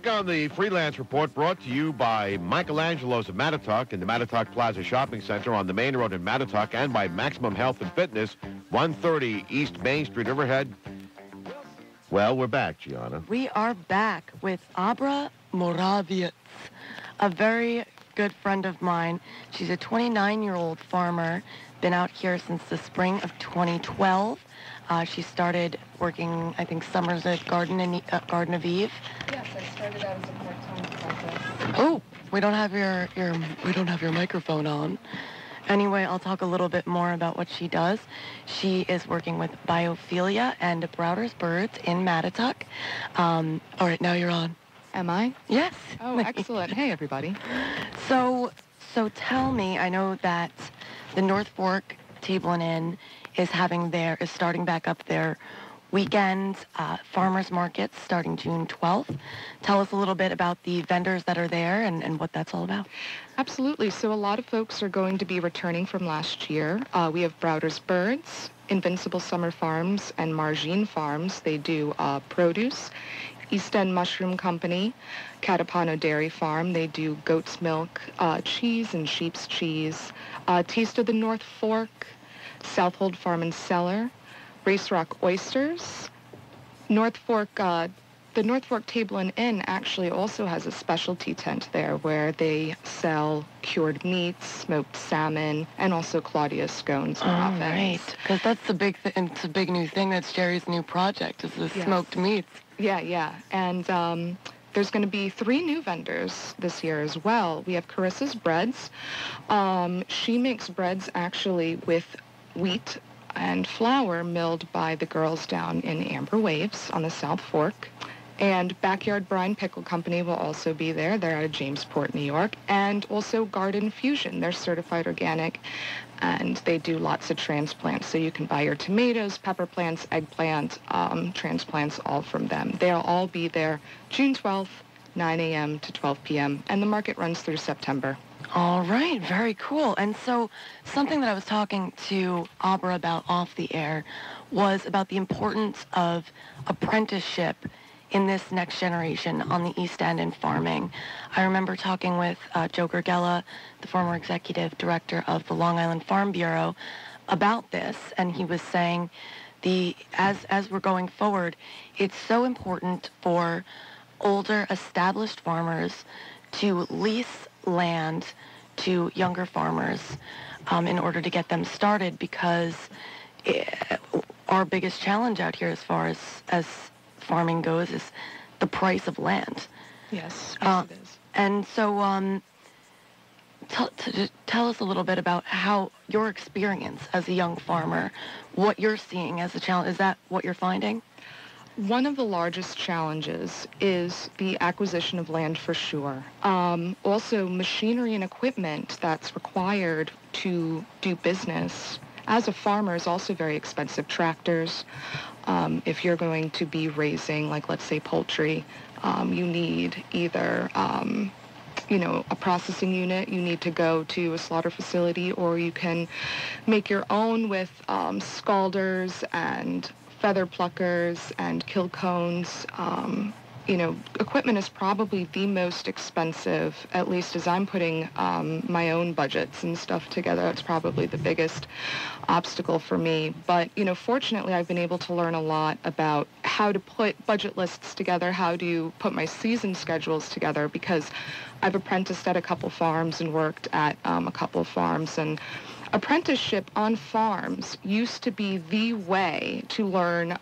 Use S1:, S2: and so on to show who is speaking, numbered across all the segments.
S1: Back on the Freelance Report, brought to you by Michelangelo's of Mattatuck in the Mattatuck Plaza Shopping Center on the main road in Mattatuck, and by Maximum Health and Fitness, 130 East Main Street, Riverhead. Well, we're back, Gianna.
S2: We are back with Abra Morawiec, a very good friend of mine. She's a 29-year-old farmer, been out here since the spring of 2012. She started working, I think, summers at Garden of Eve.
S3: Yes, I started out as a part-time apprentice.
S2: Oh, we don't have your microphone on. Anyway, I'll talk a little bit more about what she does. She is working with Biophilia and Browder's Birds in Mattatuck. All right, now you're on.
S3: Am I?
S2: Yes.
S3: Oh, excellent. Hey, everybody.
S2: So tell me, I know that the North Fork Table and Inn is starting back up their weekend farmers markets starting June 12th. Tell us a little bit about the vendors that are there and what that's all about.
S3: Absolutely. So a lot of folks are going to be returning from last year. We have Browder's Birds, Invincible Summer Farms, and Margine Farms. They do produce. East End Mushroom Company, Catapano Dairy Farm. They do goat's milk, cheese, and sheep's cheese. Taste of the North Fork, Southold Farm and Cellar, Race Rock Oysters. North Fork, the North Fork Table and Inn actually also has a specialty tent there where they sell cured meats, smoked salmon, and also Claudia scones and muffins.
S2: Right, because that's the big it's a big new thing. That's Jerry's new project, is the smoked meats.
S3: Yeah. And there's going to be 3 new vendors this year as well. We have Carissa's Breads. She makes breads actually with wheat and flour milled by the girls down in Amber Waves on the South Fork. And Backyard Brine Pickle Company will also be there. They're out of Jamesport, New York. And also Garden Fusion. They're certified organic, and they do lots of transplants. So you can buy your tomatoes, pepper plants, eggplant, transplants, all from them. They'll all be there June 12th, 9 a.m. to 12 p.m., and the market runs through September.
S2: All right, very cool. And so something that I was talking to Abra about off the air was about the importance of apprenticeship in this next generation on the East End in farming. I remember talking with Joe Gergella, the former executive director of the Long Island Farm Bureau, about this, and he was saying as we're going forward, it's so important for older established farmers to lease land to younger farmers in order to get them started, because our biggest challenge out here as far as farming goes is the price of land.
S3: Yes, it is.
S2: And so tell us a little bit about how your experience as a young farmer, what you're seeing as a challenge. Is that what you're finding?
S3: One of the largest challenges is the acquisition of land, for sure. Also, machinery and equipment that's required to do business as a farmer is also very expensive. Tractors, if you're going to be raising, like, let's say, poultry, you need either, a processing unit. You need to go to a slaughter facility, or you can make your own with scalders and feather pluckers and kill cones. Equipment is probably the most expensive, at least as I'm putting my own budgets and stuff together. It's probably the biggest obstacle for me. But, fortunately, I've been able to learn a lot about how to put budget lists together, how to put my season schedules together, because I've apprenticed at a couple farms and worked at a couple farms, and apprenticeship on farms used to be the way to learn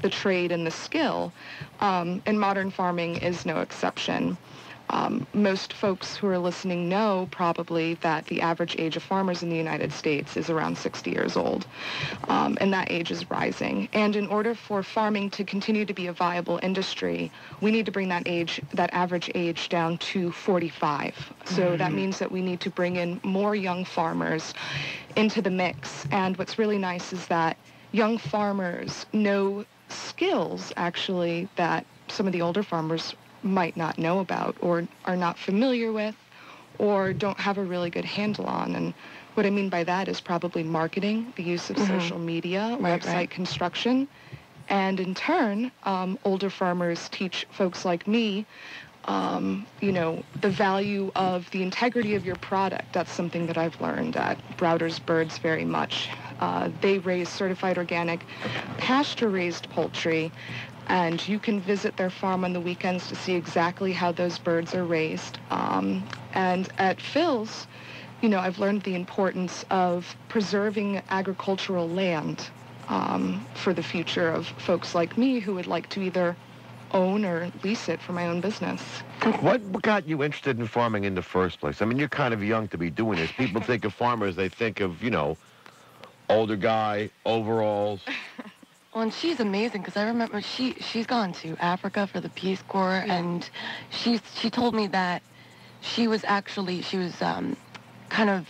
S3: the trade and the skill, and modern farming is no exception. Most folks who are listening know probably that the average age of farmers in the United States is around 60 years old, and that age is rising. And in order for farming to continue to be a viable industry, we need to bring that average age down to 45. So that means that we need to bring in more young farmers into the mix. And what's really nice is that young farmers know skills, actually, that some of the older farmers might not know about, or are not familiar with, or don't have a really good handle on. And what I mean by that is probably marketing, the use of social media, website construction, And in turn, older farmers teach folks like me, the value of the integrity of your product. That's something that I've learned at Browder's Birds very much. They raise certified organic, pasture-raised poultry, and you can visit their farm on the weekends to see exactly how those birds are raised. And at Phil's, I've learned the importance of preserving agricultural land for the future of folks like me who would like to either own or lease it for my own business.
S1: What got you interested in farming in the first place? I mean, you're kind of young to be doing this. People think of farmers, they think of, older guy, overalls.
S2: Well, and she's amazing because I remember she's gone to Africa for the Peace Corps, and she told me that she was kind of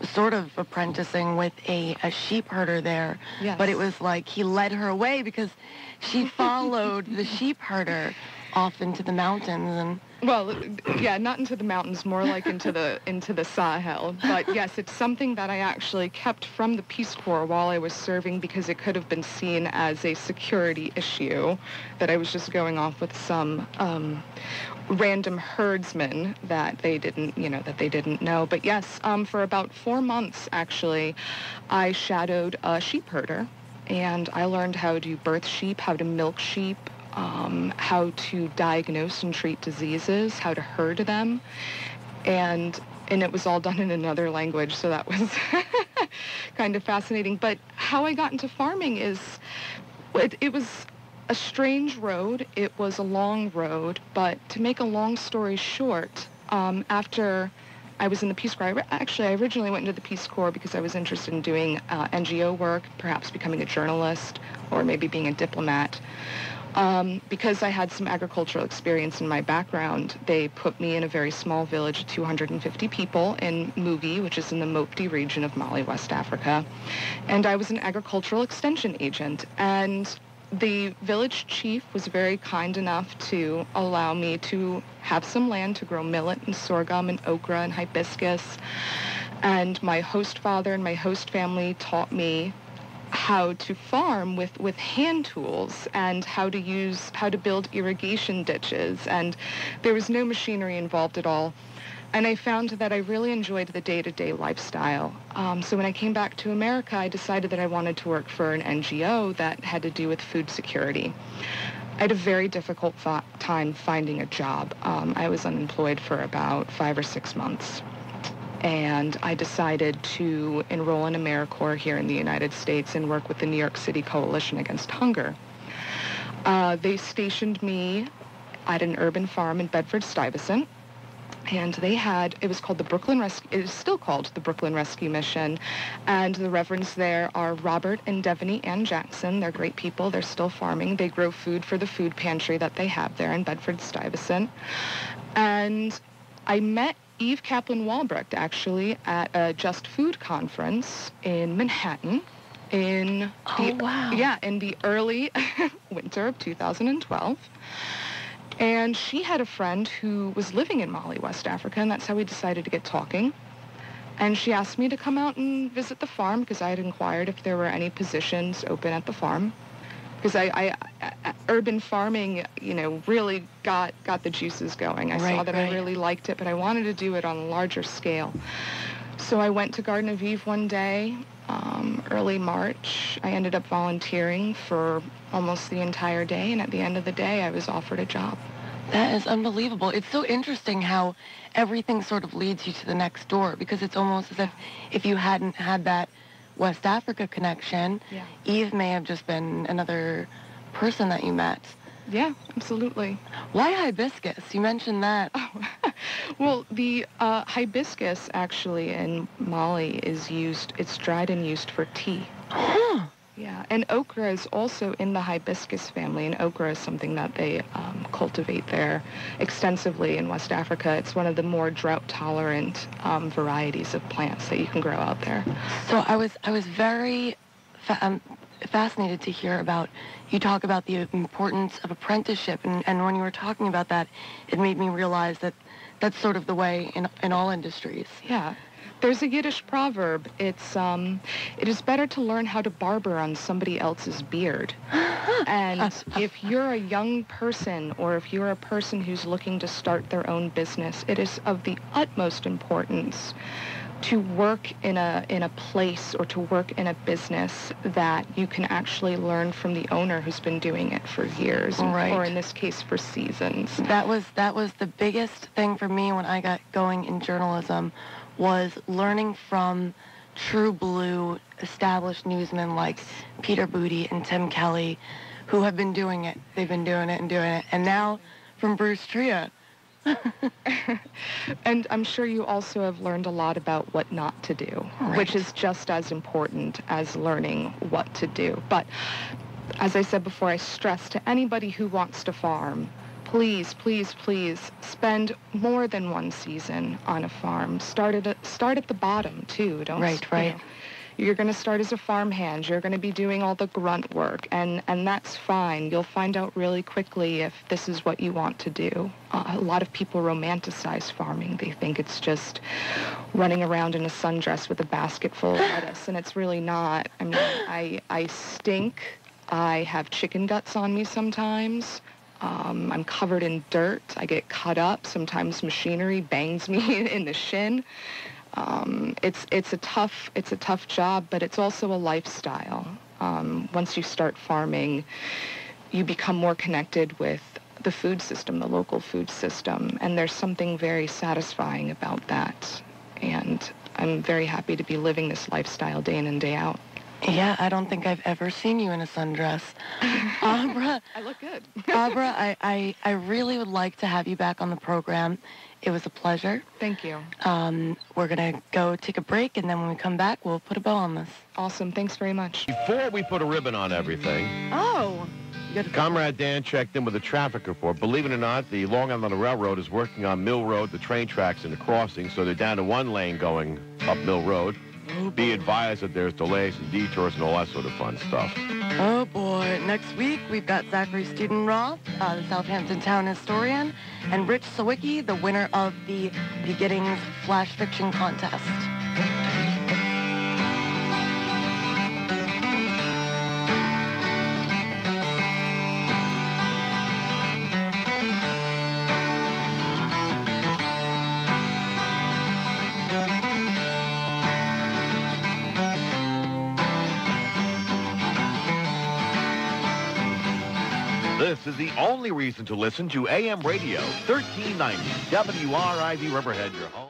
S2: sort of apprenticing with a sheep herder there.
S3: Yes.
S2: But it was like he led her away because she followed the sheep herder off into the mountains. And
S3: well, yeah, not into the mountains, more like into the Sahel. But yes, it's something that I actually kept from the Peace Corps while I was serving because it could have been seen as a security issue, that I was just going off with some random herdsmen that they didn't know. But yes, for about 4 months, actually, I shadowed a sheep herder, and I learned how to birth sheep, how to milk sheep, how to diagnose and treat diseases, how to herd them, and it was all done in another language, so that was kind of fascinating. But how I got into farming is, it was a strange road. It was a long road, but to make a long story short, after I was in the Peace Corps, I originally went into the Peace Corps because I was interested in doing NGO work, perhaps becoming a journalist, or maybe being a diplomat. Because I had some agricultural experience in my background, they put me in a very small village of 250 people in Mugi, which is in the Mopti region of Mali, West Africa. And I was an agricultural extension agent. And the village chief was very kind enough to allow me to have some land to grow millet and sorghum and okra and hibiscus. And my host father and my host family taught me how to farm with hand tools and how to build irrigation ditches, and there was no machinery involved at all. And I found that I really enjoyed the day-to-day lifestyle. So when I came back to America, I decided that I wanted to work for an NGO that had to do with food security. I had a very difficult time finding a job. I was unemployed for about 5 or 6 months. And I decided to enroll in Americorps here in the United States and work with the New York City Coalition Against Hunger. They stationed me at an urban farm in Bedford-Stuyvesant, and it was called the Brooklyn Rescue, it is still called the Brooklyn Rescue Mission, and the reverends there are Robert and Devaney Ann Jackson. They're great people. They're still farming. They grow food for the food pantry that they have there in Bedford-Stuyvesant. And I met Eve Kaplan-Walbrecht, actually, at a Just Food conference in Manhattan in the early winter of 2012. And she had a friend who was living in Mali, West Africa, and that's how we decided to get talking. And she asked me to come out and visit the farm because I had inquired if there were any positions open at the farm. Because urban farming, really got the juices going. I saw that I really liked it, but I wanted to do it on a larger scale. So I went to Garden of Eve one day, early March. I ended up volunteering for almost the entire day, and at the end of the day, I was offered a job.
S2: That is unbelievable. It's so interesting how everything sort of leads you to the next door, because it's almost as if you hadn't had that West Africa connection, Eve may have just been another person that you met.
S3: Yeah, absolutely.
S2: Why hibiscus? You mentioned that.
S3: Oh, well, the hibiscus actually in Mali it's dried and used for tea.
S2: Huh.
S3: Yeah, and okra is also in the hibiscus family, and okra is something that they cultivate there extensively in West Africa. It's one of the more drought-tolerant varieties of plants that you can grow out there.
S2: So I was very fascinated to hear about, you talk about the importance of apprenticeship, and when you were talking about that, it made me realize that that's sort of the way in all industries.
S3: Yeah. There's a Yiddish proverb. It is better to learn how to barber on somebody else's beard. And if you're a young person, or if you're a person who's looking to start their own business, it is of the utmost importance to work in a place or to work in a business that you can actually learn from the owner who's been doing it for years,
S2: right.
S3: or in this case for seasons.
S2: That was the biggest thing for me when I got going in journalism, was learning from true blue established newsmen like Peter Booty and Tim Kelly, who have been doing it. They've been doing it and doing it. And now from Bruce Tria.
S3: And I'm sure you also have learned a lot about what not to do,
S2: right.
S3: which is just as important as learning what to do. But as I said before, I stress to anybody who wants to farm, please, please, please spend more than one season on a farm. Start at the bottom too. Don't
S2: right.
S3: You know, you're going to start as a farmhand. You're going to be doing all the grunt work, and that's fine. You'll find out really quickly if this is what you want to do. A lot of people romanticize farming. They think it's just running around in a sundress with a basket full of lettuce, and it's really not. I mean, I stink. I have chicken guts on me sometimes. I'm covered in dirt. I get cut up. Sometimes machinery bangs me in the shin. It's a tough job, but it's also a lifestyle. Once you start farming, you become more connected with the food system, the local food system, and there's something very satisfying about that. And I'm very happy to be living this lifestyle day in and day out.
S2: Yeah, I don't think I've ever seen you in a sundress. Abra.
S3: I look good.
S2: Abra, I really would like to have you back on the program. It was a pleasure.
S3: Thank you.
S2: We're going to go take a break, and then when we come back, we'll put a bow on this.
S3: Awesome. Thanks very much.
S1: Before we put a ribbon on everything, Comrade Dan checked in with a traffic report. Believe it or not, the Long Island Railroad is working on Mill Road, the train tracks and the crossing, so they're down to one lane going up Mill Road. Be advised that there's delays and detours and all that sort of fun stuff.
S2: Oh, boy. Next week, we've got Zachary Studenroth, the Southampton town historian, and Rich Sawicki, the winner of the Beginnings Flash Fiction Contest.
S1: This is the only reason to listen to AM radio 1390 WRIV Riverhead, your home.